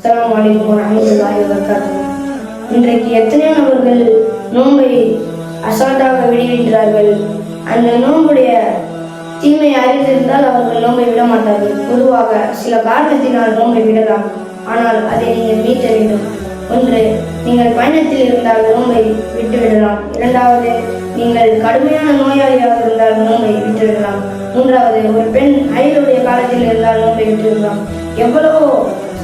அஸ்ஸலாமு அலைக்கும் வரஹ்மத்துல்லாஹி வபரகாத்துஹு. இன்றைக்கு எத்தனையோ நபர்கள் நோன்பை அசால்ட்டாக விடுகின்றார்கள். அந்த நோன்புடைய தீமை அறிந்திருந்தால் அவர்கள் நோன்பை விட மாட்டார்கள். பொதுவாக சில காரணத்தினால் நோன்பை விடலாம், ஆனால் அதை நீங்கள் மீட்ட வேண்டும். ஒன்று, நீங்கள் பயணத்தில் இருந்தால் நோன்பை விட்டுவிடலாம். இரண்டாவது, நீங்கள் கடுமையான நோயாளியாக இருந்தால் நோன்பை விட்டுவிடலாம். மூன்றாவது, ஒரு பெண் ஹைலுடைய காலத்தில் இருந்தால் நோன்பை விட்டுவிடலாம். எவ்வளவோ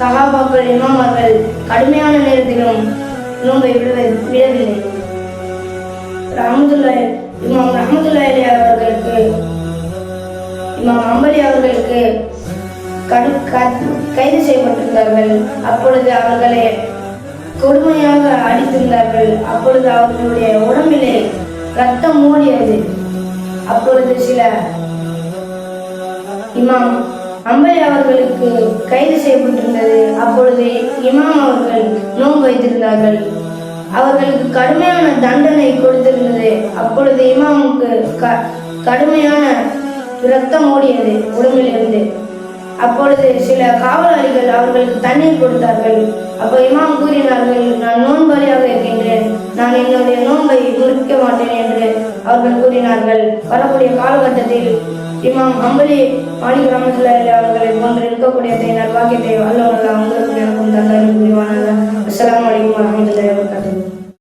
சஹாபாக்கள், இமாமர்கள் கடுமையான நேரத்திலும் நோன்பை விடவில்லை. இமாம் ரஹ்மத்துல்லாஹி அவர்களுக்கு, இமாம் ஹம்பலி அவர்களுக்கு கைது செய்யப்பட்டிருந்தார்கள். அப்பொழுது அவர்களை கொடுமையாக அடித்திருந்தார்கள். அப்பொழுது அவர்களுடைய உடம்பிலே ரத்தம் ஓடியது. அப்பொழுது சில இமாம் ஹம்பலி அவர்களுக்கு கைது செய்யப்பட்டிருந்தது. அப்பொழுது இமாம் அவர்கள் நோன்பு வைத்திருந்தார்கள். அவர்களுக்கு கடுமையான தண்டனை கொடுத்திருந்தது. அப்பொழுது இமாமுக்கு கடுமையான இரத்தம் ஓடியது உடம்பிலிருந்து. அப்பொழுது சில காவலாளிகள் அவர்களுக்கு தண்ணீர் கொடுத்தார்கள். அப்போ இமாம் கூறினார்கள், நான் நோன்பாளியாக இருக்கின்றேன், நான் என்னுடைய நோன்பை முறிக்க மாட்டேன் என்று அவர்கள் கூறினார்கள். வரக்கூடிய காலகட்டத்தில் இமாம் ஹம்பலி மாலிக் ரஹ்மத்துல்லாஹி அவர்களை போன்று இருக்கக்கூடிய நல்வாக்கியத்தை அல்லாஹ் உங்களுக்கு எனக்கும் தந்தார் புரிவானாக. அஸ்ஸலாமு அலைக்கும் வரஹ்மத்துல்லாஹி வபரகாத்துஹு.